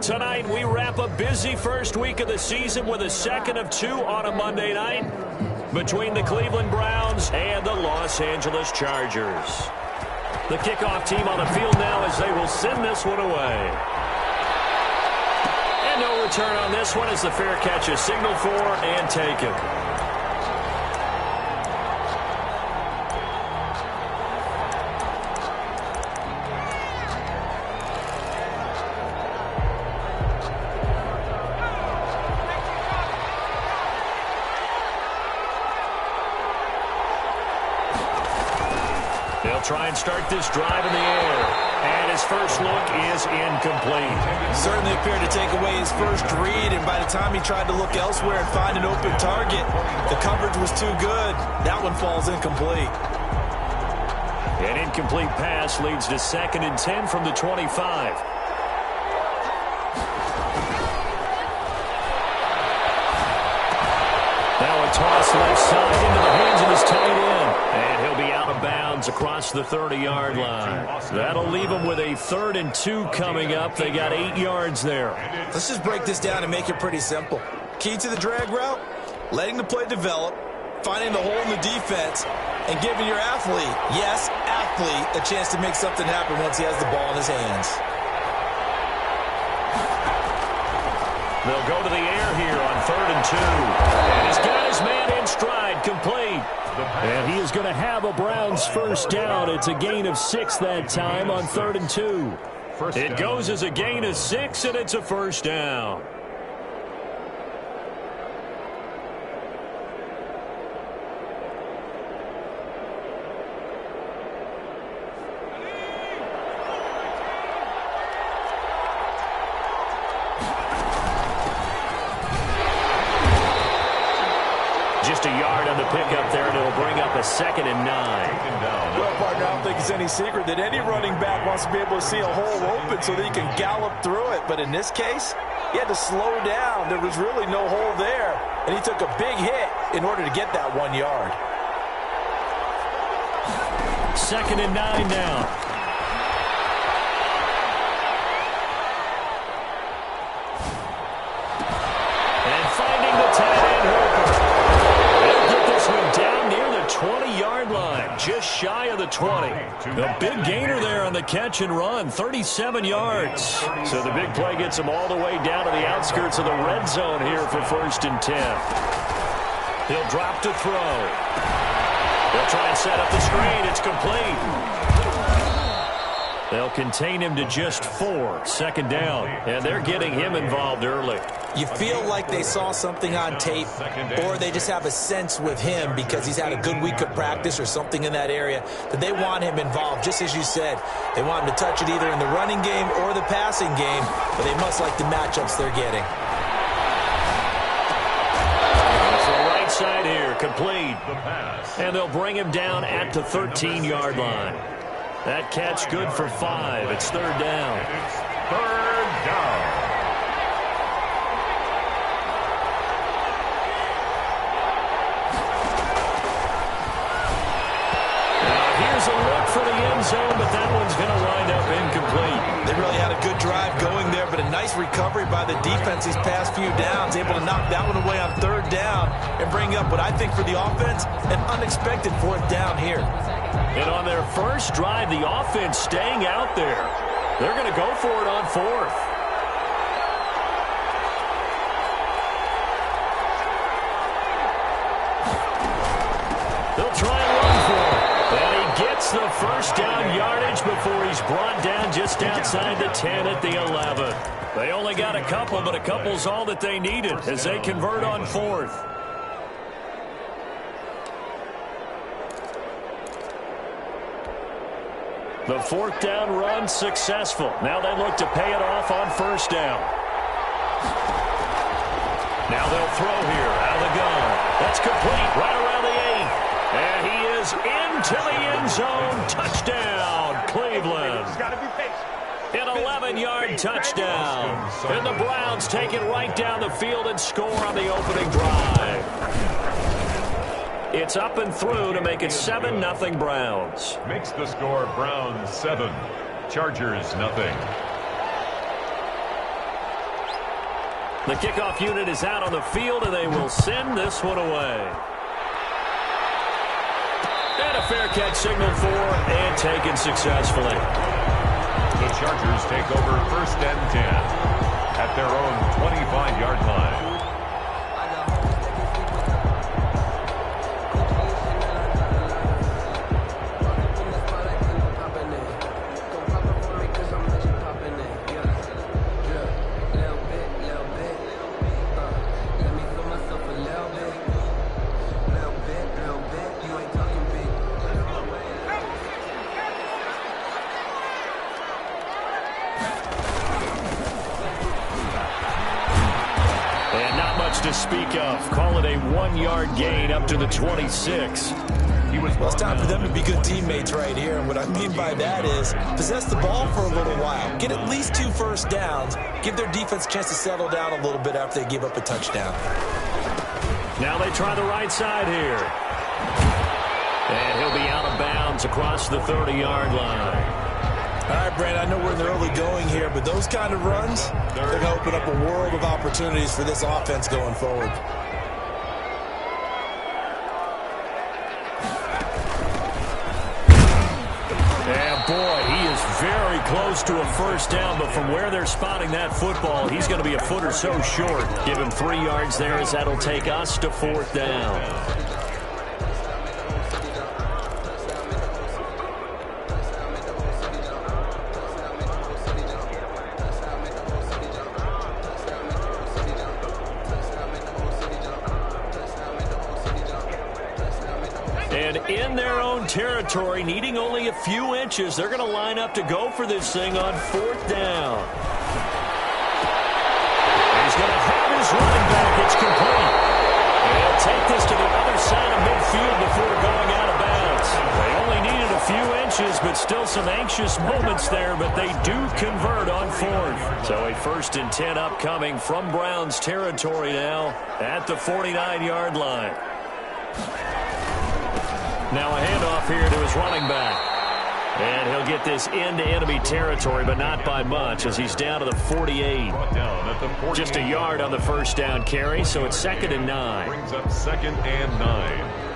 Tonight, we wrap a busy first week of the season with a second of two on a Monday night between the Cleveland Browns and the Los Angeles Chargers. The kickoff team on the field now as they will send this one away. And no return on this one as the fair catch is signaled for and taken. Try and start this drive in the air. And his first look is incomplete. Certainly appeared to take away his first read, and by the time he tried to look elsewhere and find an open target, the coverage was too good. That one falls incomplete. An incomplete pass leads to 2nd and 10 from the 25. Now a toss left side into the hands of his tight end. And he'll be out of bounds across the 30-yard line. That'll leave him with a 3rd and 2 coming up. They got 8 yards there. Let's just break this down and make it pretty simple. Key to the drag route, letting the play develop, finding the hole in the defense, and giving your athlete, yes, athlete, a chance to make something happen once he has the ball in his hands. They'll go to the air here on 3rd and 2. And he's got his man in stride, complete. And he is going to have a Browns first down. It's a gain of 6 that time on 3rd and 2. It goes as a gain of 6, and it's a first down. Just a yard on the pickup there, and it'll bring up a 2nd and 9. Well, partner, I don't think it's any secret that any running back wants to be able to see a hole open so that he can gallop through it. But in this case, he had to slow down. There was really no hole there, and he took a big hit in order to get that 1 yard. 2nd and 9 now. And finding the tight end Hooper. They'll get this one down near the 20-yard line, just shy of the 20. A big gainer there on the catch and run, 37 yards. So the big play gets them all the way down to the outskirts of the red zone here for 1st and 10. He'll drop to throw. They'll try and set up the screen. It's complete. They'll contain him to just 4, 2nd down, and they're getting him involved early. You feel like they saw something on tape, or they just have a sense with him because he's had a good week of practice or something in that area that they want him involved, just as you said. They want him to touch it either in the running game or the passing game, but they must like the matchups they're getting. Right side here, complete. And they'll bring him down at the 13-yard line. That catch good for 5. It's 3rd down. It's 3rd down. Now here's a look for the end zone, but that one's going to wind up incomplete. They really had a good drive going there, but a nice recovery by the defense these past few downs, able to knock that one away on 3rd down and bring up what I think for the offense, an unexpected 4th down here. And on their first drive, the offense staying out there. They're going to go for it on 4th. They'll try and run for it. And he gets the first down yardage before he's brought down just outside the 10 at the 11. They only got a couple, but a couple's all that they needed as they convert on 4th. The 4th down run successful. Now they look to pay it off on 1st down. Now they'll throw here out of the gun. That's complete right around the 8. And he is into the end zone. Touchdown, Cleveland. An 11-yard touchdown. And the Browns take it right down the field and score on the opening drive. It's up and through to make it 7-0 Browns. Makes the score Browns 7, Chargers 0. The kickoff unit is out on the field, and they will send this one away. And a fair catch signaled for and taken successfully. The Chargers take over 1st and 10 at their own 25-yard line. To speak of. Call it a 1-yard gain up to the 26. Well, it's time for them to be good teammates right here. And what I mean by that is possess the ball for a little while. Get at least 2 first downs. Give their defense a chance to settle down a little bit after they give up a touchdown. Now they try the right side here. And he'll be out of bounds across the 30-yard line. All right, Brent, I know we're in the early going here, but those kind of runs, they're going to open up a world of opportunities for this offense going forward. And boy, he is very close to a first down, but from where they're spotting that football, he's going to be a foot or so short. Give him 3 yards there as that'll take us to 4th down. In their own territory, needing only a few inches, they're going to line up to go for this thing on 4th down. He's going to have his running back. It's complete. They'll take this to the other side of midfield before going out of bounds. They only needed a few inches, but still some anxious moments there, but they do convert on 4th. So a 1st and 10 upcoming from Browns territory now at the 49-yard line. Now a handoff here to his running back. And he'll get this into enemy territory, but not by much as he's down to the 48. Just a yard on the first down carry, so it's 2nd and 9. Brings up 2nd and 9.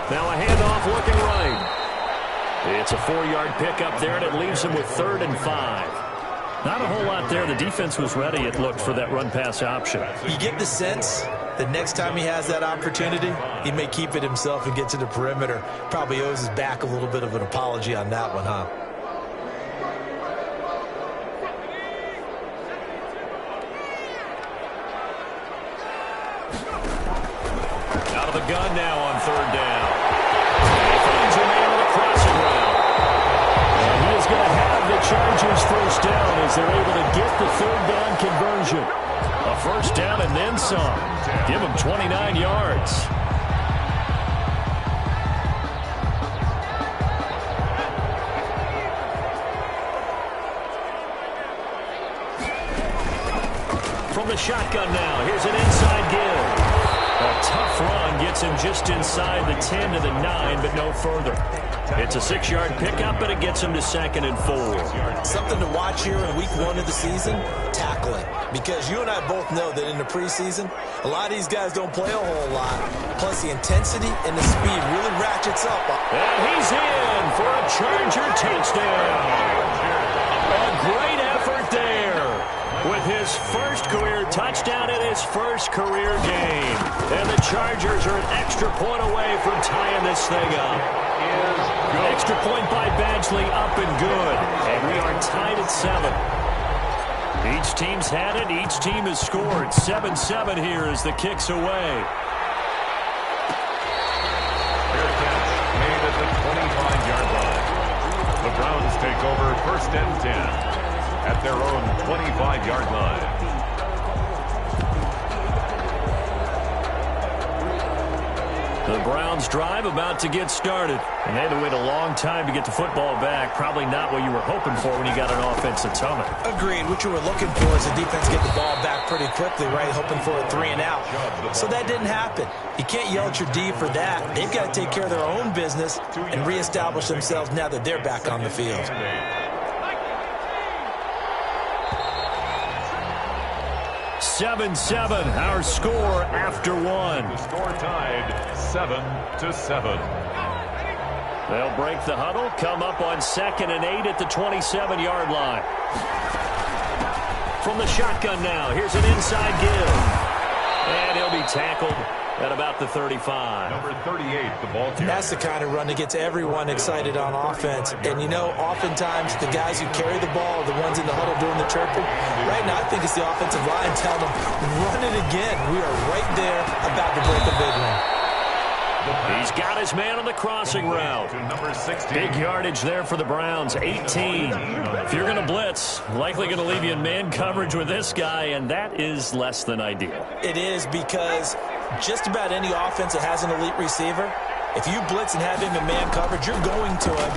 Now a handoff looking right. It's a 4-yard pickup there, and it leaves him with 3rd and 5. Not a whole lot there. The defense was ready, it looked, for that run-pass option. You get the sense that next time he has that opportunity, he may keep it himself and get to the perimeter. Probably owes his back a little bit of an apology on that one, huh? Out of the gun now on 3rd down. He finds a man with a crossing route. And he is going to have the Chargers first down as they're able to get the 3rd down conversion. A first down and then some. Give him 29 yards. From the shotgun now, here's an inside give. A tough run gets him just inside the 10 to the 9, but no further. It's a 6-yard pickup, but it gets him to 2nd and 4. Something to watch here in week 1 of the season, tackling. Because you and I both know that in the preseason, a lot of these guys don't play a whole lot. Plus, the intensity and the speed really ratchets up. And he's in for a Charger touchdown. A great effort there with his first career touchdown in his first career game. And the Chargers are an extra point away from tying this thing up. Extra point by Badgley, up and good. And we are tied at 7. Each team's had it. Each team has scored. 7-7 here as the kick's away. Fair catch made at the 25-yard line. The Browns take over 1st and 10 at their own 25-yard line. The The Browns drive about to get started. And they had to wait a long time to get the football back. Probably not what you were hoping for when you got an offense that's humming. Agreed. What you were looking for is the defense get the ball back pretty quickly, right? Hoping for a 3-and-out. So that didn't happen. You can't yell at your D for that. They've got to take care of their own business and reestablish themselves now that they're back on the field. 7-7, our score after one. The score tied 7-7. They'll break the huddle, come up on 2nd and 8 at the 27-yard line. From the shotgun now, here's an inside give. And he'll be tackled at about the 35. Number 38, the ball carrier. That's the kind of run that gets everyone excited on offense. And, you know, oftentimes the guys who carry the ball are the ones in the huddle doing the chirping. Right now, I think it's the offensive line telling them, run it again. We are right there about to break a big one. He's got his man on the crossing route. Number 16. Big yardage there for the Browns, 18. If you're going to blitz, likely going to leave you in man coverage with this guy, and that is less than ideal. It is, because just about any offense that has an elite receiver, if you blitz and have him in man coverage, you're going to him,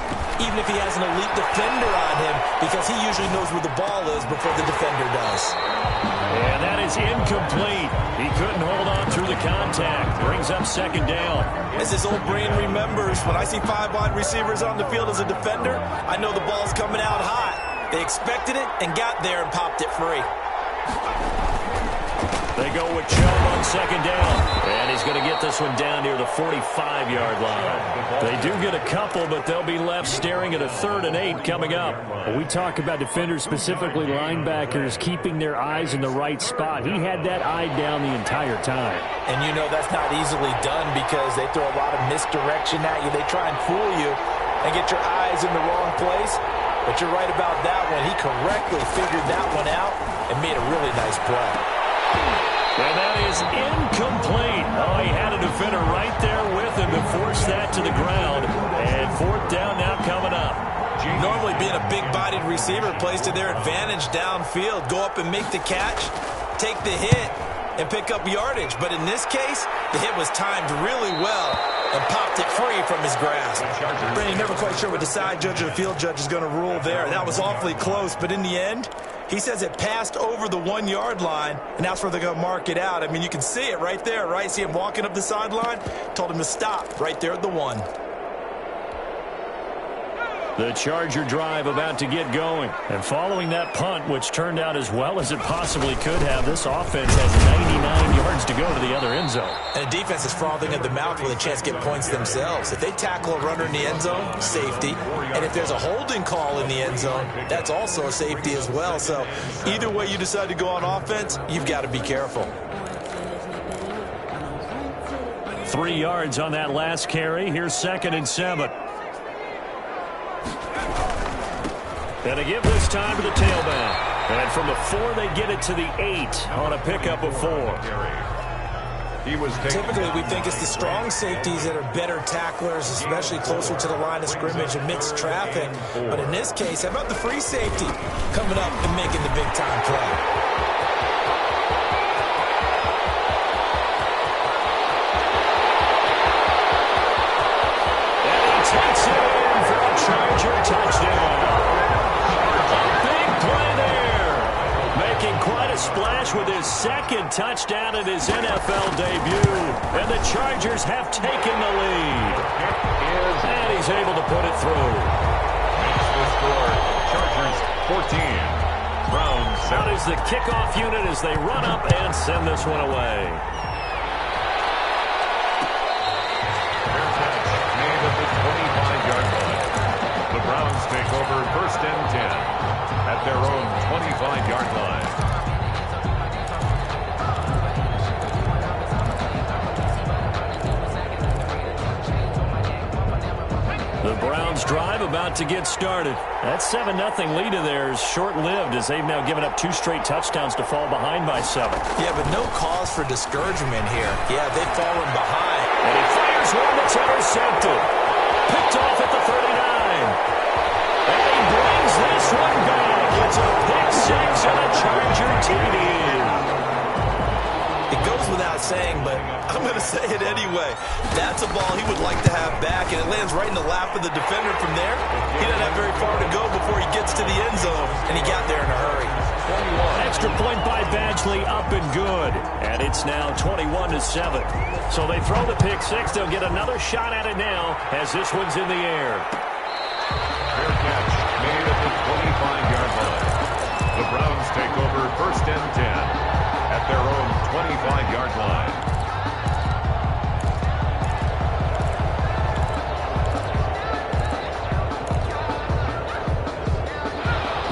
even if he has an elite defender on him, because he usually knows where the ball is before the defender does. And that is incomplete. He couldn't hold on through the contact. Brings up 2nd down. As his old brain remembers, when I see 5 wide receivers on the field as a defender, I know the ball's coming out hot. They expected it and got there and popped it free. They go with Chubb on 2nd down. And he's going to get this one down near the 45-yard line. They do get a couple, but they'll be left staring at a 3rd and 8 coming up. We talk about defenders, specifically linebackers, keeping their eyes in the right spot. He had that eye down the entire time. And you know that's not easily done because they throw a lot of misdirection at you. They try and fool you and get your eyes in the wrong place. But you're right about that one. He correctly figured that one out and made a really nice play. And that is incomplete. Oh, he had a defender right there with him to force that to the ground. And 4th down now coming up. Normally being a big-bodied receiver plays to their advantage downfield. Go up and make the catch, take the hit, and pick up yardage. But in this case, the hit was timed really well and popped it free from his grasp. Brandon, never quite sure what the side judge or the field judge is going to rule there. That was awfully close, but in the end, he says it passed over the 1-yard line, and that's where they're going to mark it out. I mean, you can see it right there, right? See him walking up the sideline? Told him to stop right there at the 1. The Charger drive about to get going. And following that punt, which turned out as well as it possibly could have, this offense has 99 yards to go to the other end zone. And the defense is frothing at the mouth with a chance to get points themselves. If they tackle a runner in the end zone, safety. And if there's a holding call in the end zone, that's also a safety as well. So either way you decide to go on offense, you've got to be careful. 3 yards on that last carry. Here's 2nd and 7. And a give this time to the tailback. And from the 4, they get it to the 8 on a pickup of 4. Typically, we think it's the strong safeties that are better tacklers, especially closer to the line of scrimmage amidst traffic. But in this case, how about the free safety coming up and making the big-time play? And he takes it in for a Charger touchdown. Quite a splash with his 2nd touchdown in his NFL debut. And the Chargers have taken the lead. And he's able to put it through. The score, Chargers 14. Browns 7. Out is the kickoff unit as they run up and send this one away. Fair catch made at the 25-yard line. The Browns take over 1st and 10 at their own 25-yard line. The Browns drive about to get started. That 7-0 lead of theirs short-lived as they've now given up 2 straight touchdowns to fall behind by 7. Yeah, but no cause for discouragement here. Yeah, they've fallen behind. And he fires one that's intercepted. Picked off at the 39. And he brings this one back. It's a pick 6 and a Charger TD. It goes without saying, but I'm going to say it anyway. That's a ball he would like to have back, and it lands right in the lap of the defender from there. He doesn't have very far to go before he gets to the end zone, and he got there in a hurry. Extra point by Badgley, up and good. And it's now 21-7. So they throw the pick six. They'll get another shot at it now as this one's in the air. Fair catch made at the 25-yard line. The Browns take over first and 10 at their own 25-yard line.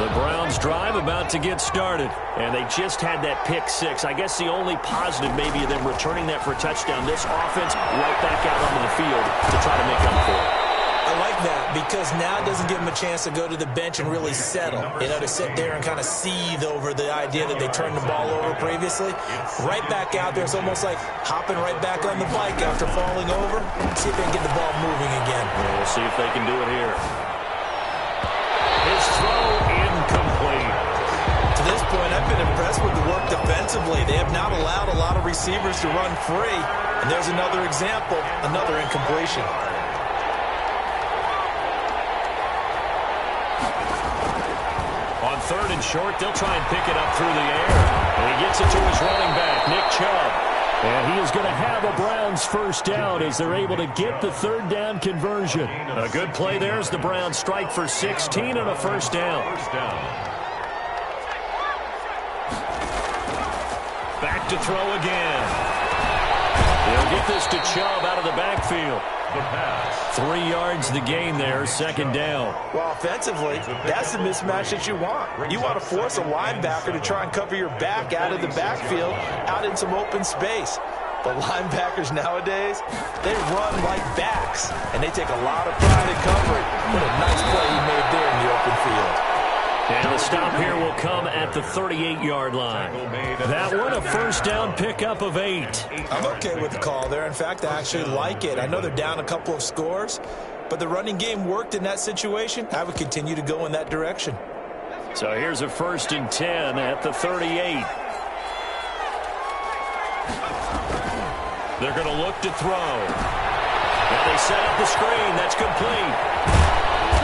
The Browns drive about to get started, and they just had that pick six. I guess the only positive maybe of them returning that for a touchdown. This offense right back out onto the field to try to make up for it. I like that because now it doesn't give them a chance to go to the bench and really settle, to sit there and kind of seethe over the idea that they turned the ball over previously. Right back out there, it's almost like hopping right back on the bike after falling over. See if they can get the ball moving again. Well, we'll see if they can do it here. His throw incomplete. To this point, I've been impressed with the work defensively. They have not allowed a lot of receivers to run free, and there's another example, another incompletion. On third and short, they'll try and pick it up through the air. And he gets it to his running back, Nick Chubb. And he is going to have a Browns first down as they're able to get the third down conversion. A good play there as the Browns strike for 16 and a first down. Back to throw again. They'll get this to Chubb out of the backfield. The pass. 3 yards the gain there, second down. Well, offensively, that's the mismatch that you want. You want to force a linebacker to try and cover your back out of the backfield, out in some open space. But linebackers nowadays, they run like backs, and they take a lot of pride in covering. What a nice play he made there in the open field. And the stop here will come at the 38-yard line. That one, a first down pickup of 8. I'm okay with the call there. In fact, I actually like it. I know they're down a couple of scores, but the running game worked in that situation. I would continue to go in that direction. So here's a first and 10 at the 38. They're going to look to throw. And they set up the screen. That's complete.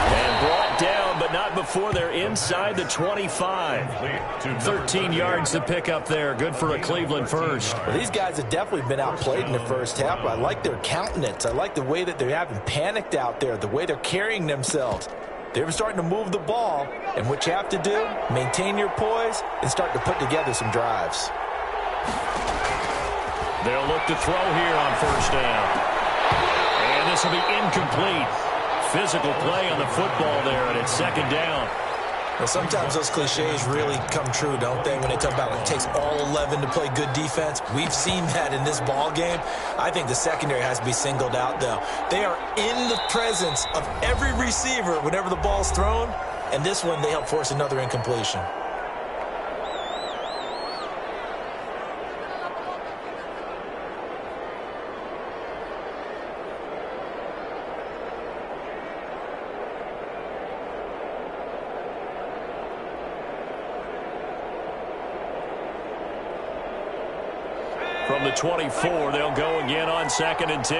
And brought down, but not before they're inside the 25. 13 yards to pick up there. Good for a Cleveland first. Well, these guys have definitely been outplayed in the first half. I like their countenance. I like the way that they haven't panicked out there, the way they're carrying themselves. They're starting to move the ball, and what you have to do, maintain your poise and start to put together some drives. They'll look to throw here on first down. And this will be incomplete. Physical play on the football there, and it's second down. Well, sometimes those cliches really come true, don't they, when they talk about it takes all 11 to play good defense. We've seen that in this ball game. I think the secondary has to be singled out, though. They are in the presence of every receiver whenever the ball's thrown, and this one they help force another incompletion. From the 24, they'll go again on second and 10.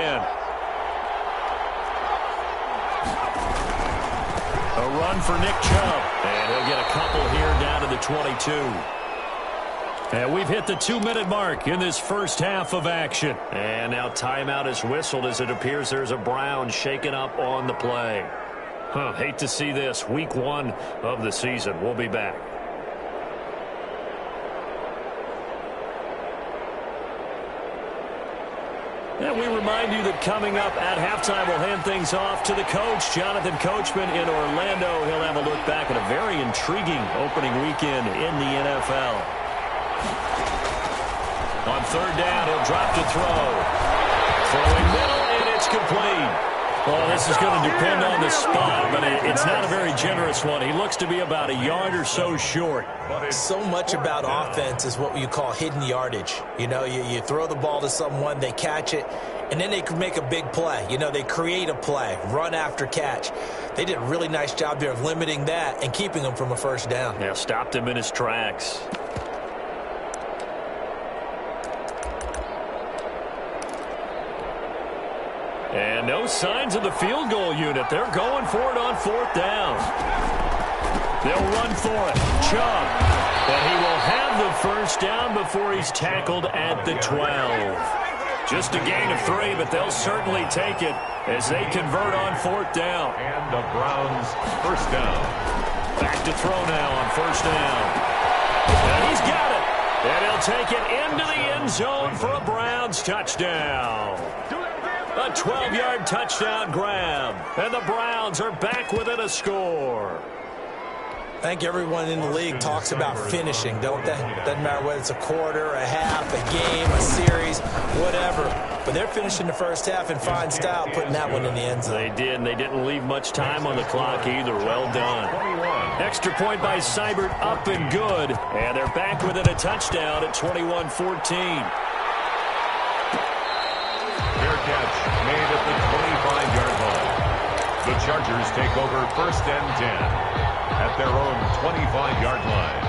A run for Nick Chubb. And he'll get a couple here down to the 22. And we've hit the 2-minute mark in this first half of action. And now timeout is whistled as it appears there's a Brown shaken up on the play. Hate to see this. Week 1 of the season. We'll be back. And we remind you that coming up at halftime, we'll hand things off to the coach, Jonathan Coachman in Orlando. He'll have a look back at a very intriguing opening weekend in the NFL. On third down, he'll drop to throw. Throwing middle, and it's complete. Well, this is going to depend on the spot, but it's not a very generous one. He looks to be about a yard or so short. So much about offense is what you call hidden yardage. You know, you throw the ball to someone, they catch it, and then they can make a big play. You know, they create a play, run after catch. They did a really nice job there of limiting that and keeping him from a first down. Yeah, stopped him in his tracks. And no signs of the field goal unit. They're going for it on 4th down. They'll run for it. Chubb. And he will have the first down before he's tackled at the 12. Just a gain of 3, but they'll certainly take it as they convert on 4th down. And the Browns first down. Back to throw now on 1st down. And he's got it. And he'll take it into the end zone for a Browns touchdown. A 12-yard touchdown grab. And the Browns are back within a score. I think everyone in the league talks about finishing, don't they? Doesn't matter whether it's a quarter, a half, a game, a series, whatever. But they're finishing the first half in fine style, putting that one in the end zone. They did, and they didn't leave much time on the clock either. Well done. Extra point by Seibert, up and good. And they're back within a touchdown at 21-14. Fair catch made at the 25-yard line. The Chargers take over 1st and 10. At their own 25-yard line.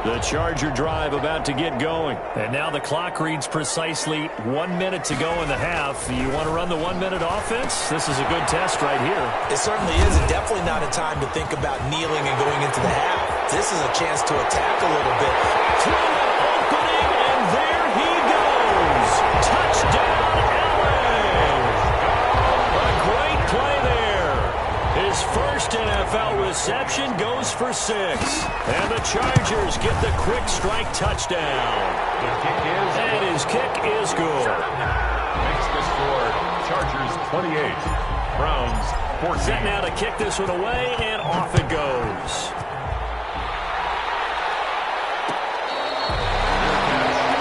The Charger drive about to get going. And now the clock reads precisely 1 minute to go in the half. You want to run the 1-minute offense? This is a good test right here. It certainly is, and definitely not a time to think about kneeling and going into the half. This is a chance to attack a little bit. Through an opening, and there he goes. Touchdown, Allen. A great play there. His first NFL reception goes for 6. And the Chargers get the quick strike touchdown. The kick is And his kick is good. makes the score Chargers 28, Browns 14. Set now to kick this one away, and off it goes.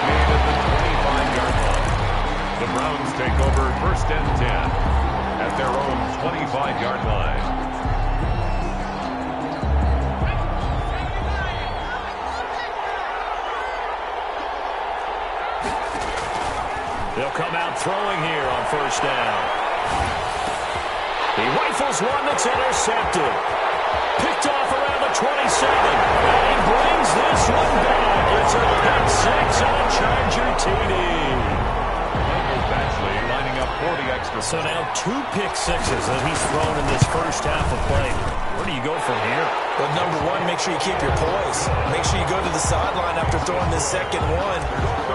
Made at the 25-yard line. The Browns take over 1st and 10 at their own 25-yard line. They'll come out throwing here on 1st down. He rifles one that's intercepted. Picked off around the 27. And he brings this one back. It's a pick 6 and a Charger TD. Michael Batchley lining up for the extra. So now 2 pick 6s that he's thrown in this first half of play. Where do you go from here? Well, number one, make sure you keep your poise. Make sure you go to the sideline after throwing this second one,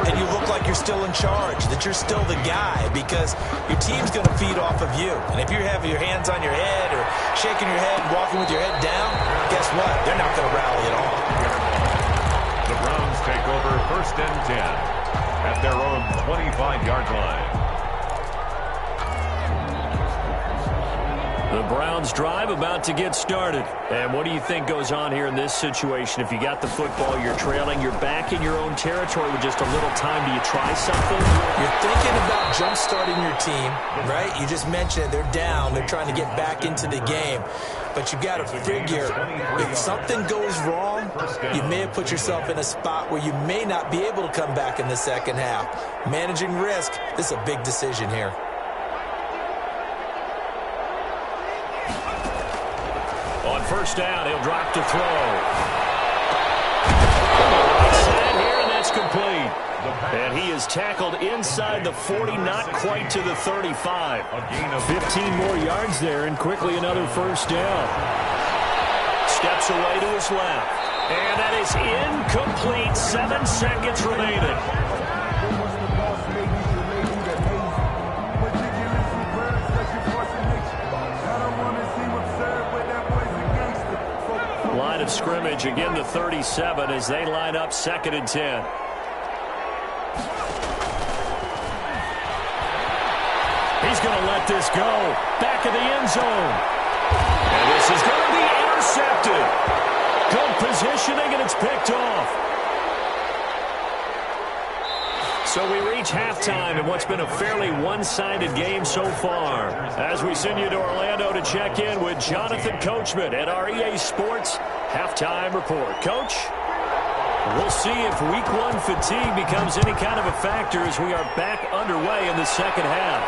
and you look like you're still in charge, that you're still the guy, because your team's going to feed off of you. And if you have your hands on your head or shaking your head and walking with your head down, guess what? They're not going to rally at all. The Browns take over 1st and 10 at their own 25-yard line. The Browns drive about to get started. And what do you think goes on here in this situation? If you got the football, you're trailing, you're back in your own territory with just a little time. Do you try something? You're thinking about jump-starting your team, right? You just mentioned it. They're down. They're trying to get back into the game. But you got to figure, if something goes wrong, you may have put yourself in a spot where you may not be able to come back in the second half. Managing risk, this is a big decision here. On 1st down, he'll drop to throw. Outside here, and that's complete. And he is tackled inside the 40, not quite to the 35. 15 more yards there, and quickly another 1st down. Steps away to his left. And that is incomplete. 7 seconds remaining. Line of scrimmage, again the 37 as they line up 2nd and 10. He's going to let this go. Back of the end zone. And this is going to be intercepted. Good positioning, and it's picked off. So we reach halftime in what's been a fairly one-sided game so far. As we send you to Orlando to check in with Jonathan Coachman at our EA Sports Halftime Report. Coach, we'll see if Week 1 fatigue becomes any kind of a factor as we are back underway in the second half.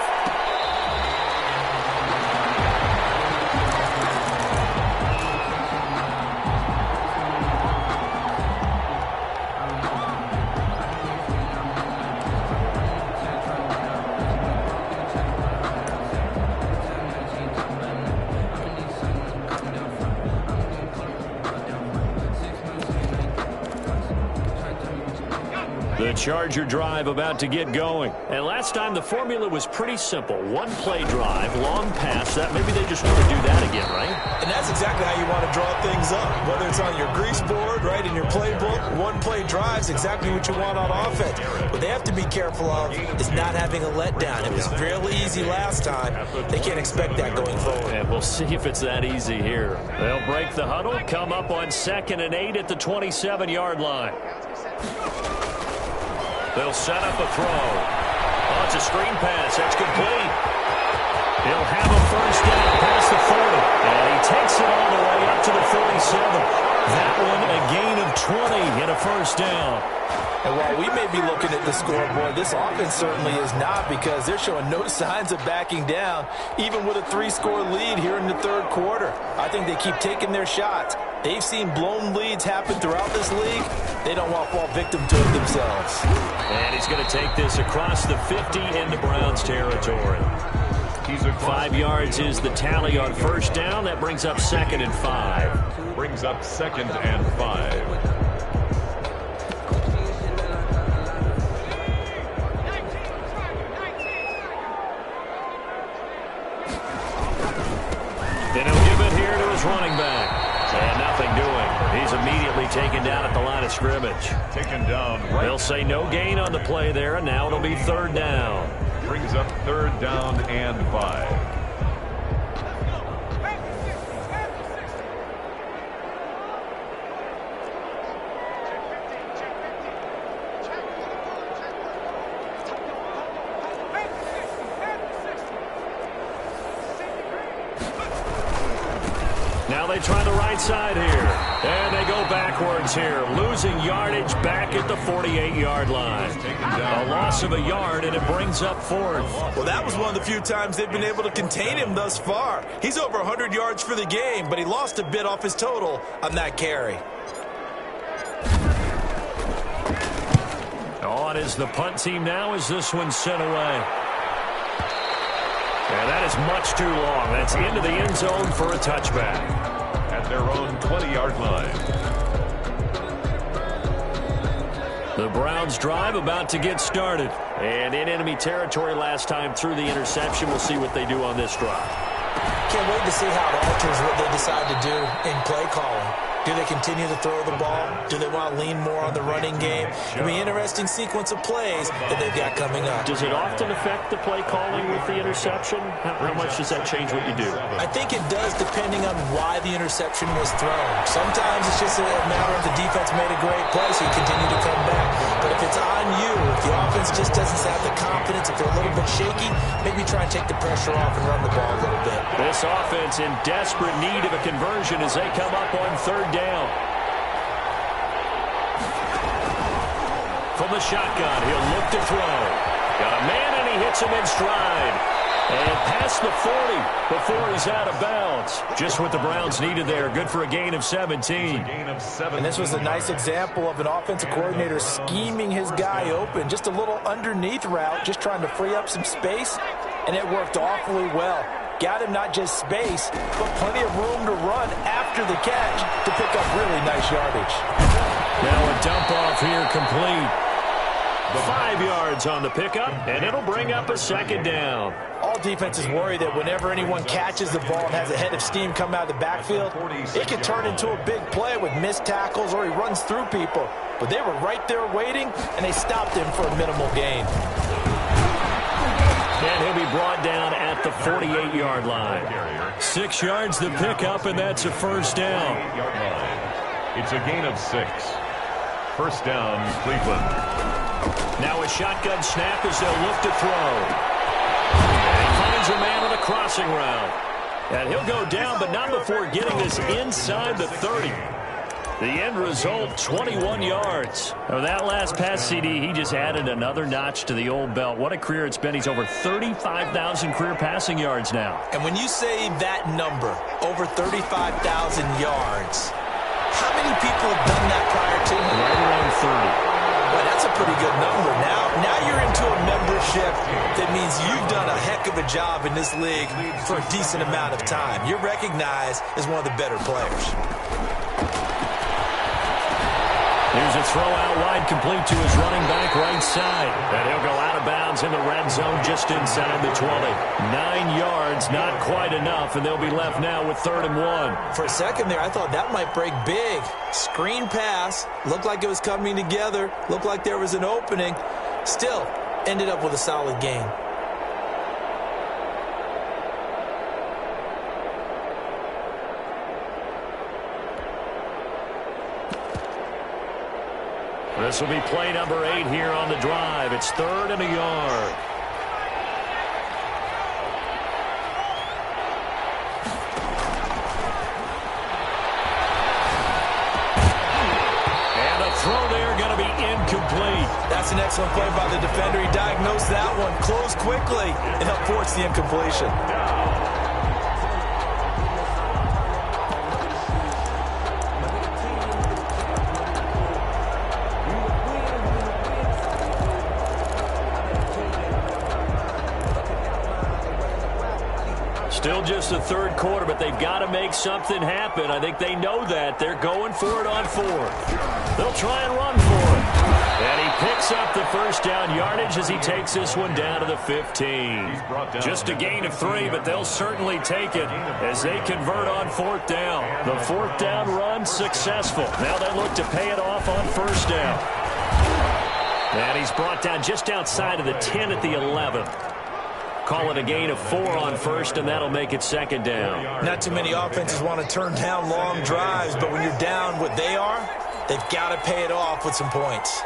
The Charger drive about to get going. And last time the formula was pretty simple. One play drive, long pass. That maybe they just want to do that again, right? And that's exactly how you want to draw things up. Whether it's on your grease board, right, in your playbook, one play drive is exactly what you want on offense. What they have to be careful of is not having a letdown. It was real easy last time. They can't expect that going forward. And we'll see if it's that easy here. They'll break the huddle, come up on 2nd and 8 at the 27-yard line. They'll set up a throw. Oh, it's a screen pass. That's complete. He'll have a first down past the 40. And he takes it all the way up to the 47. That one a gain of 20 and a first down. And while we may be looking at the scoreboard, this offense certainly is not, because they're showing no signs of backing down, even with a 3-score lead here in the third quarter. I think they keep taking their shots. They've seen blown leads happen throughout this league. They don't want to fall victim to it themselves. And he's going to take this across the 50 into Browns territory. 5 yards is the tally on first down. That brings up 2nd and 5. Brings up 2nd and 5. Then he'll give it here to his running back. And nothing doing. He's immediately taken down at the line of scrimmage. Taken down. Right. They'll say no gain on the play there, and now it'll be 3rd down. Brings up 3rd down and 5. Now they try the right side here. And they go backwards here. Losing yardage back at the 48-yard line. A loss of a yard, and it brings up 4th. Well, that was one of the few times they've been able to contain him thus far. He's over 100 yards for the game, but he lost a bit off his total on that carry. On is the punt team now as this one's sent away. And that is much too long. That's into the end zone for a touchback. At their own 20-yard line. The Browns drive about to get started. And in enemy territory last time through the interception. We'll see what they do on this drive. Can't wait to see how it alters what they decide to do in play calling. Do they continue to throw the ball? Do they want to lean more on the running game? It'll be an interesting sequence of plays that they've got coming up. Does it often affect the play calling with the interception? How much does that change what you do? I think it does, depending on why the interception was thrown. Sometimes it's just a matter of the defense made a great play, so you continue to come back. But if it's on you, if the offense just doesn't have the confidence, if they're a little bit shaky, maybe try and take the pressure off and run the ball a little bit. This offense in desperate need of a conversion as they come up on 3rd down. From the shotgun, he'll look to throw. Got a man, and he hits him in stride. And past the 40 before he's out of bounds. Just what the Browns needed there. Good for a gain of 17. And this was a nice example of an offensive coordinator scheming his guy open. Just a little underneath route, just trying to free up some space. And it worked awfully well. Got him not just space, but plenty of room to run after the catch to pick up really nice yardage. Now a dump off here complete. 5 yards on the pickup, and it'll bring up a 2nd down. All defenses worry that whenever anyone catches the ball and has a head of steam come out of the backfield, it can turn into a big play with missed tackles or he runs through people. But they were right there waiting, and they stopped him for a minimal gain. And he'll be brought down at the 48-yard line. 6 yards the pickup, and that's a first down. It's a gain of 6. First down, Cleveland. Now a shotgun snap as they'll look to throw. And he finds a man on a crossing route. And he'll go down, but not before getting this inside the 30. The end result, 21 yards. Oh, that last pass, CD, he just added another notch to the old belt. What a career it's been. He's over 35,000 career passing yards now. And when you say that number, over 35,000 yards, how many people have done that prior to him? Right around 30. Well, that's a pretty good number. Now you're into a membership that means you've done a heck of a job in this league for a decent amount of time. You're recognized as one of the better players. Here's a throw out wide, complete to his running back right side. And he'll go out of bounds in the red zone just inside the 20. 9 yards, not quite enough, and they'll be left now with 3rd and 1. For a second there, I thought that might break big. Screen pass, looked like it was coming together, looked like there was an opening. Still, ended up with a solid gain. This will be play number 8 here on the drive. It's 3rd and a yard. And a throw there going to be incomplete. That's an excellent play by the defender. He diagnosed that one, closed quickly, and helped force the incompletion. Still just the 3rd quarter, but they've got to make something happen. I think they know that. They're going for it on 4th. They'll try and run for it. And he picks up the first down yardage as he takes this one down to the 15. Just a gain of 3, but they'll certainly take it as they convert on 4th down. The 4th down run successful. Now they look to pay it off on 1st down. And he's brought down just outside of the 10 at the 11. Call it a gain of 4 on 1st, and that'll make it 2nd down. Not too many offenses want to turn down long drives, but when you're down what they are, they've got to pay it off with some points.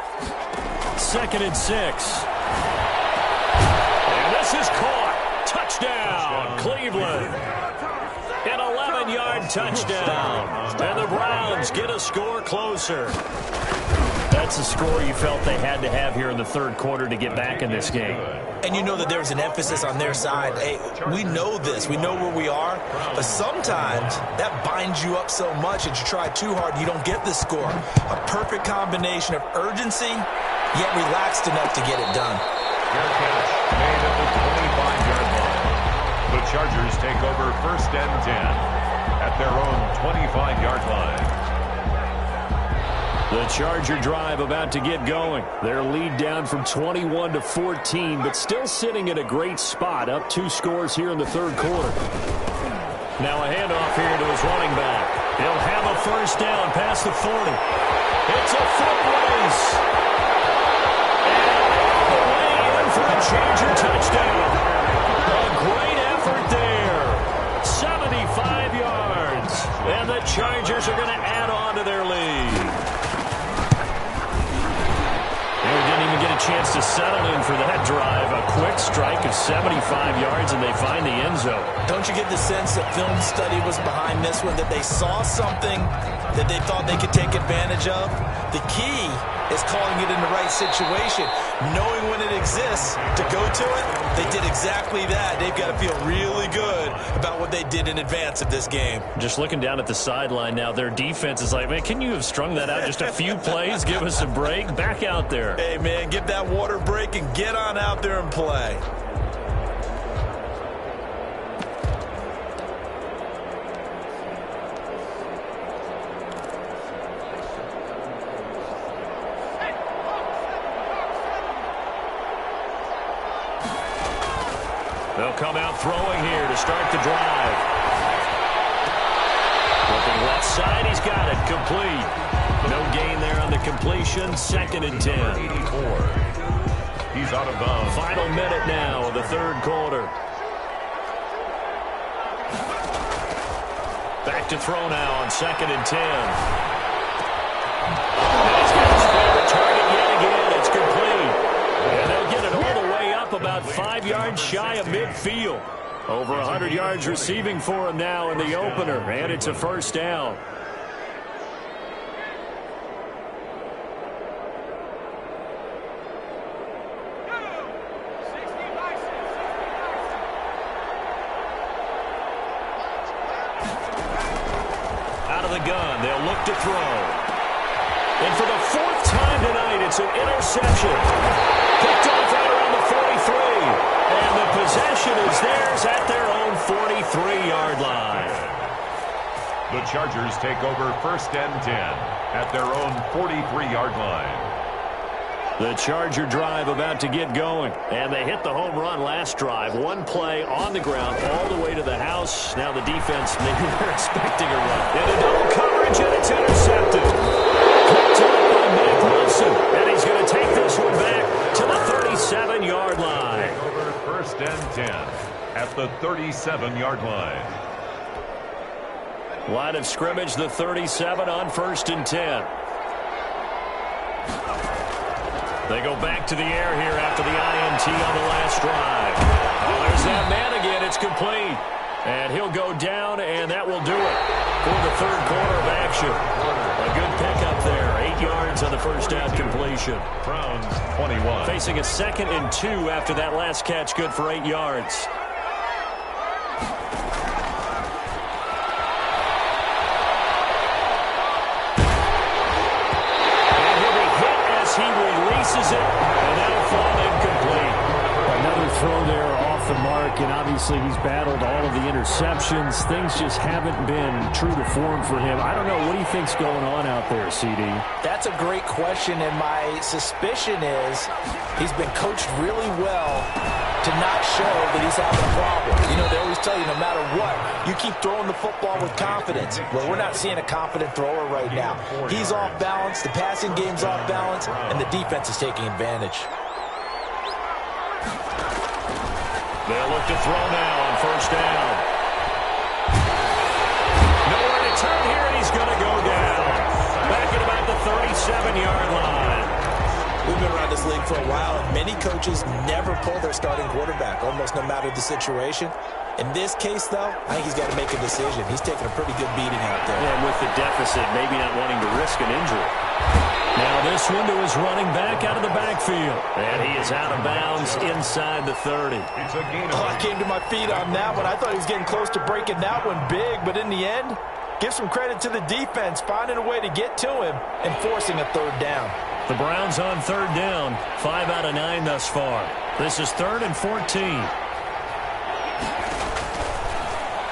2nd and 6. And this is caught. Touchdown, Cleveland. An 11-yard touchdown. And the Browns get a score closer. That's a score you felt they had to have here in the 3rd quarter to get back in this game. And you know that there's an emphasis on their side. Hey, we know this. We know where we are. But sometimes that binds you up so much that you try too hard and you don't get the score. A perfect combination of urgency, yet relaxed enough to get it done. Fair catch made at the 25-yard line. The Chargers take over 1st and 10 at their own 25-yard line. The Charger drive about to get going. Their lead down from 21 to 14, but still sitting at a great spot, up 2 scores here in the 3rd quarter. Now a handoff here to his running back. He'll have a first down past the 40. It's a foot race. And the way in for a Charger touchdown. A great effort there. 75 yards. And the Chargers are going to add on to their lead. Didn't even get a chance to settle in for that drive. A quick strike of 75 yards, and they find the end zone. Don't you get the sense that film study was behind this one, that they saw something that they thought they could take advantage of? The key is calling it in the right situation, knowing when it exists to go to it. They did exactly that. They've got to feel really good about what they did in advance of this game. Just looking down at the sideline now, their defense is like, man, can you have strung that out just a few plays? Give us a break. Back out there. Hey, man, get that water break and get on out there and play. They'll come out throwing here to start the drive. Looking left side, he's got it, complete. No gain there on the completion, 2nd and 10. 84. He's out of bounds. Final minute now of the 3rd quarter. Back to throw now on 2nd and 10. And he's got his favorite target yet again. It's complete. And they'll get it all the way up about 5 yards shy of midfield. Over 100 yards receiving for him now in the opener. And it's a first down. Out of the gun, they'll look to throw. And for the 4th time tonight, it's an interception. Picked off right around the 43. And the possession is theirs at their own 43-yard line. The Chargers take over 1st and 10 at their own 43-yard line. The Charger drive about to get going. And they hit the home run last drive. One play on the ground all the way to the house. Now the defense, maybe they're expecting a run. Into double coverage, and it's intercepted. Picked up by Matt Wilson. And he's going to take this one back to the 37-yard line. Over 1st and 10 at the 37-yard line. Line of scrimmage, the 37 on 1st and 10. They go back to the air here after the INT on the last drive. Oh, there's that man again. It's complete. And he'll go down, and that will do it for the 3rd quarter of action. A good pickup there. 8 yards on the first down completion. Browns 21. Facing a 2nd and 2 after that last catch, good for 8 yards. He releases it, and that'll fall incomplete. Another throw there off the mark, and obviously he's battled all of the interceptions. Things just haven't been true to form for him. I don't know. What do you think's going on out there, CD? That's a great question, and my suspicion is he's been coached really well to not show that he's having a problem. You know, they always tell you no matter what, you keep throwing the football with confidence. Well, we're not seeing a confident thrower right now. He's off balance, the passing game's off balance, and the defense is taking advantage. They'll look to throw now on 1st down. Nowhere to turn here, and he's going to go down. Back at about the 37-yard line. We've been around this league for a while, and many coaches never pull their starting quarterback, almost no matter the situation. In this case, though, I think he's got to make a decision. He's taking a pretty good beating out there. And with the deficit, maybe not wanting to risk an injury. Now this one to his running back out of the backfield. And he is out of bounds inside the 30. It's a gain of I came to my feet on that one. I thought he was getting close to breaking that one big, but in the end, give some credit to the defense, finding a way to get to him and forcing a 3rd down. The Browns on 3rd down, 5 out of 9 thus far. This is 3rd and 14.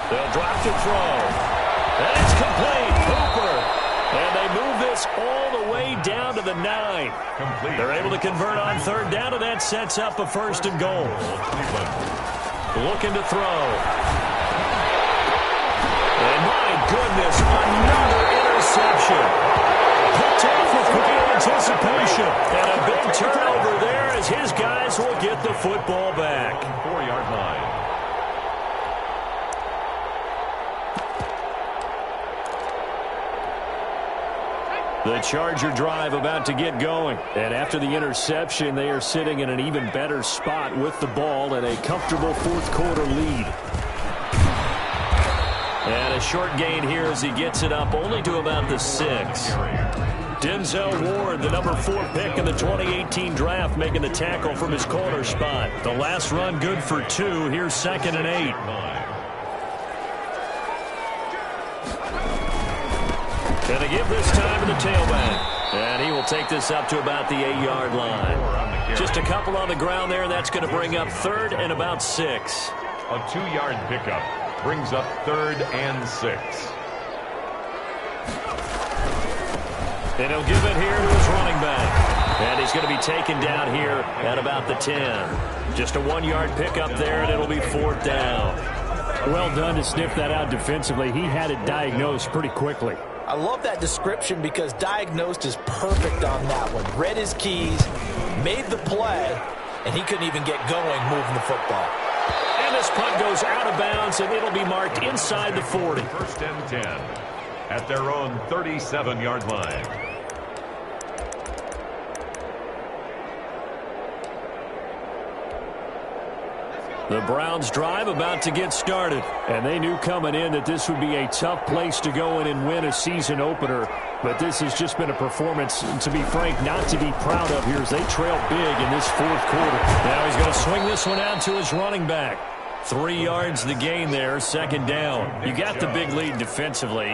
They'll drop to throw. And it's complete. Hooper. And they move this all the way down to the 9. complete. They're able to convert on 3rd down, and that sets up a 1st and goal. Looking to throw. And my goodness, another interception. Picked off with great anticipation. And a big turnover there as his guys will get the football back. 4-yard line. The Charger drive about to get going. And after the interception, they are sitting in an even better spot with the ball and a comfortable 4th quarter lead. And a short gain here as he gets it up only to about the 6. Denzel Ward, the number 4 pick in the 2018 draft, making the tackle from his corner spot. The last run good for 2. Here's 2nd and 8. And they give this time to the tailback. And he will take this up to about the 8-yard line. Just a couple on the ground there. That's going to bring up 3rd and about 6. A 2-yard pickup brings up 3rd and 6. And he'll give it here to his running back. And he's going to be taken down here at about the 10. Just a 1-yard pickup there, and it'll be 4th down. Well done to sniff that out defensively. He had it diagnosed pretty quickly. I love that description because diagnosed is perfect on that one. Read his keys, made the play, and he couldn't even get going moving the football. And this punt goes out of bounds, and it'll be marked inside the 40. 1st and 10 at their own 37-yard line. The Browns drive about to get started. And they knew coming in that this would be a tough place to go in and win a season opener. But this has just been a performance, to be frank, not to be proud of here as they trail big in this 4th quarter. Now he's going to swing this one out to his running back. 3 yards the gain there, 2nd down. You got the big lead defensively.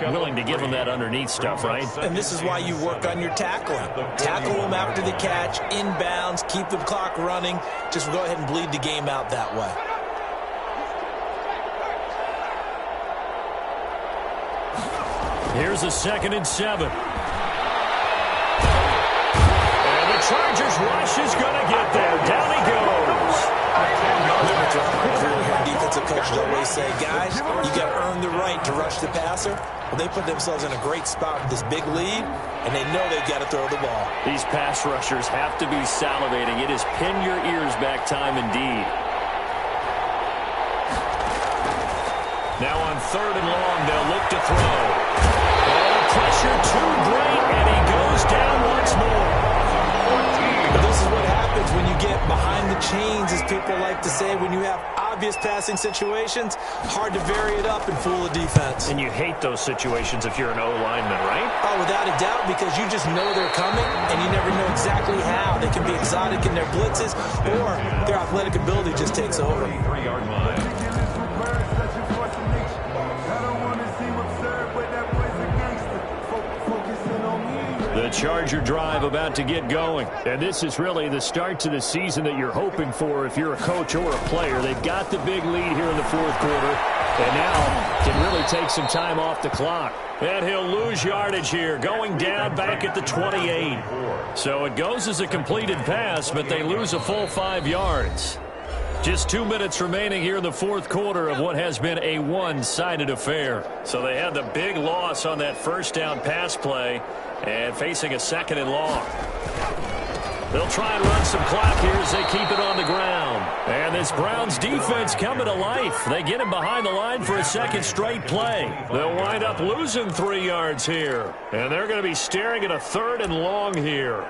Willing to give him that underneath stuff, right? And this is why you work on your tackling. Tackle them after the catch, inbounds, keep the clock running. Just go ahead and bleed the game out that way. Here's a 2nd and 7. And the Chargers rush is going to get there. Down he goes. Defensive coaches always say, guys, you got to earn the right to rush the passer. Well, they put themselves in a great spot with this big lead, and they know they've got to throw the ball. These pass rushers have to be salivating. It is pin your ears back time indeed. Now on 3rd and long, they'll look to throw. Oh, pressure too great, and he goes down once more. But this is what happens when you get behind the chains, as people like to say. When you have obvious passing situations, hard to vary it up and fool the defense. And you hate those situations if you're an O-lineman, right? Oh, without a doubt, because you just know they're coming, and you never know exactly how. They can be exotic in their blitzes, or their athletic ability just takes over. 3-yard line. The Charger drive about to get going. And this is really the start to the season that you're hoping for if you're a coach or a player. They've got the big lead here in the 4th quarter, and now can really take some time off the clock. And he'll lose yardage here, going down back at the 28. So it goes as a completed pass, but they lose a full 5 yards. Just 2 minutes remaining here in the 4th quarter of what has been a one-sided affair. So they had the big loss on that 1st down pass play and facing a 2nd and long. They'll try and run some clock here as they keep it on the ground. And this Browns defense coming to life. They get him behind the line for a 2nd straight play. They'll wind up losing 3 yards here. And they're going to be staring at a 3rd and long here.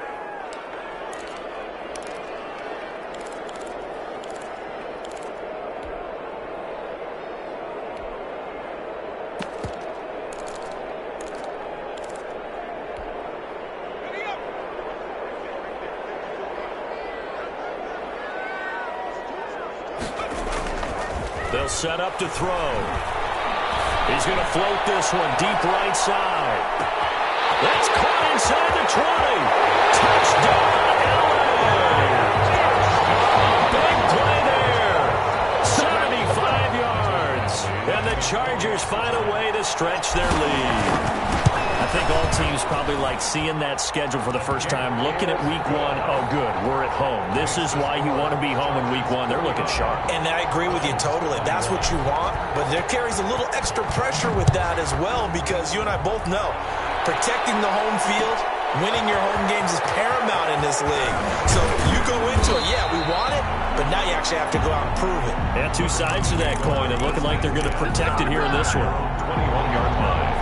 They'll set up to throw. He's going to float this one deep right side. That's caught inside the 20. Touchdown, LA! Big play there. 75 yards. And the Chargers find a way to stretch their lead. I think all teams probably like seeing that schedule for the first time, looking at week 1. Oh, good, we're at home. This is why you want to be home in week 1. They're looking sharp. And I agree with you totally. That's what you want, but there carries a little extra pressure with that as well, because you and I both know protecting the home field, winning your home games is paramount in this league. So you go into it, yeah, we want it, but now you actually have to go out and prove it. And 2 sides to that coin, and looking like they're going to protect it here in this one. 21-yard line.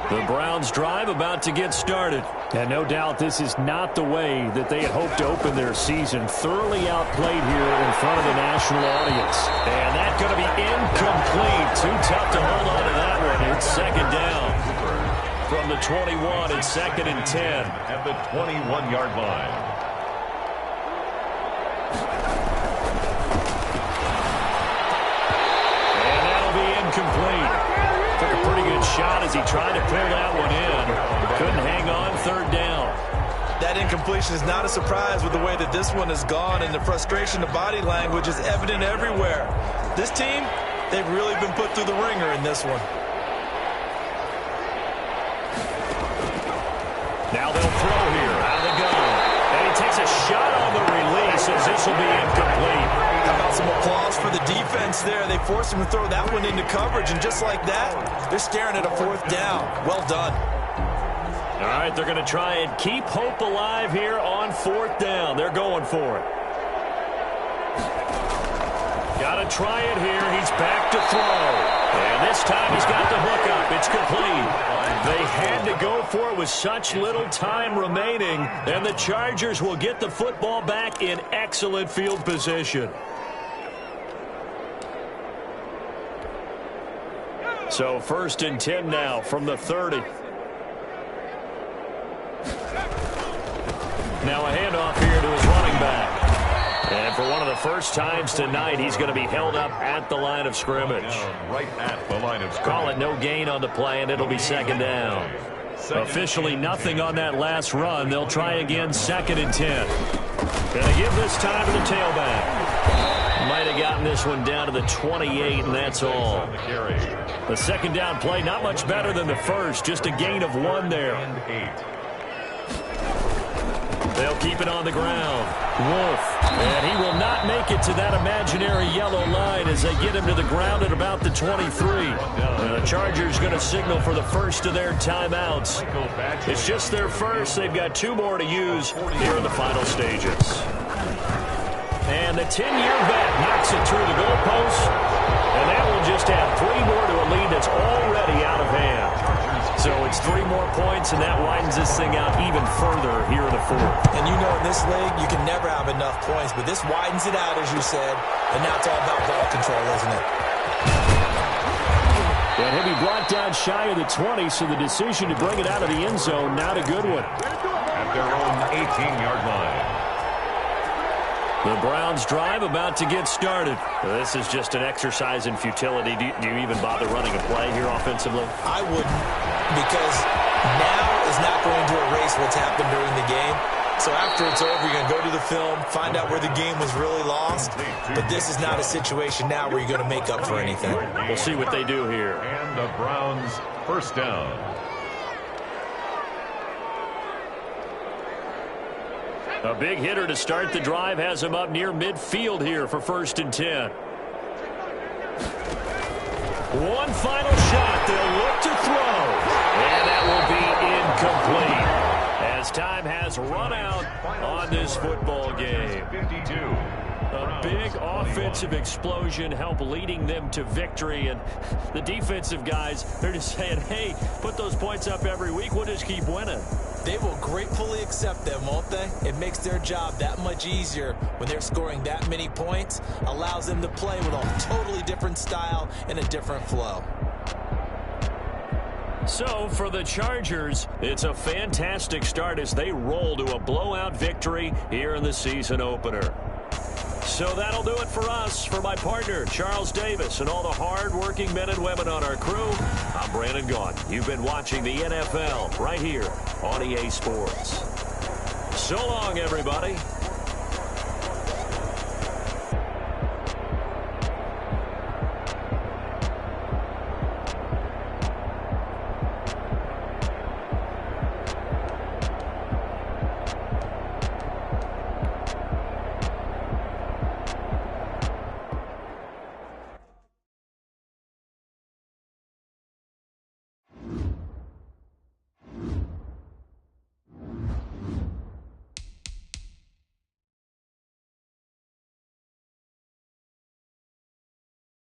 The Browns drive about to get started. And no doubt this is not the way that they had hoped to open their season. Thoroughly outplayed here in front of the national audience. And that's going to be incomplete. Too tough to hold on to that one. It's 2nd down. From the 21, it's 2nd and 10. At the 21-yard line. And that'll be incomplete. Took a pretty good shot as he tried to pull that one in. Couldn't hang on, 3rd down. That incompletion is not a surprise with the way that this one has gone, and the frustration, the body language is evident everywhere. This team, they've really been put through the ringer in this one. Now they'll throw here out of the gun. And he takes a shot on the release as this will be incomplete. How about some applause for the defense there? They forced him to throw that one into coverage, and just like that, they're staring at a 4th down. Well done. All right, they're going to try and keep hope alive here on 4th down. They're going for it. Got to try it here. He's back to throw. And this time he's got the hook up. It's complete. They had to go for it with such little time remaining, and the Chargers will get the football back in excellent field position. So 1st and 10 now from the 30. Now a handoff here to his running back. And for one of the first times tonight, he's going to be held up at the line of scrimmage. Right at the line of scrimmage. Call it no gain on the play, and it'll be 2nd down. Officially nothing on that last run. They'll try again, 2nd and 10. Going to give this time to the tailback. Might have only gotten this one down to the 28, and that's all. The second down play, not much better than the first, just a gain of 1 there. They'll keep it on the ground. Wolf. And he will not make it to that imaginary yellow line as they get him to the ground at about the 23. And the Chargers going to signal for the first of their timeouts. It's just their first. They've got 2 more to use here in the final stages. And the 10-year vet knocks it through the goalpost. And that will just add 3 more to a lead that's already out of hand. So it's 3 more points, and that widens this thing out even further here in the 4th. And you know, in this league, you can never have enough points, but this widens it out, as you said, and now it's all about ball control, isn't it? And he'll be brought down shy of the 20, so the decision to bring it out of the end zone, not a good one. At their own 18-yard line. The Browns drive about to get started. This is just an exercise in futility. Do you even bother running a play here offensively? I wouldn't, because now is not going to erase what's happened during the game. So after it's over, you're going to go to the film, find out where the game was really lost. But this is not a situation now where you're going to make up for anything. We'll see what they do here. And the Browns first down. A big hitter to start the drive has him up near midfield here for 1st and 10. One final shot. They'll look to throw. And that will be incomplete as time has run out on this football game. 52. A big offensive explosion helped leading them to victory. And the defensive guys, they're just saying, hey, put those points up every week. We'll just keep winning. They will gratefully accept them, won't they? It makes their job that much easier when they're scoring that many points. Allows them to play with a totally different style and a different flow. So for the Chargers, it's a fantastic start as they roll to a blowout victory here in the season opener. So that'll do it for us. For my partner, Charles Davis, and all the hard-working men and women on our crew, I'm Brandon Gaudin. You've been watching the NFL right here on EA Sports. So long, everybody.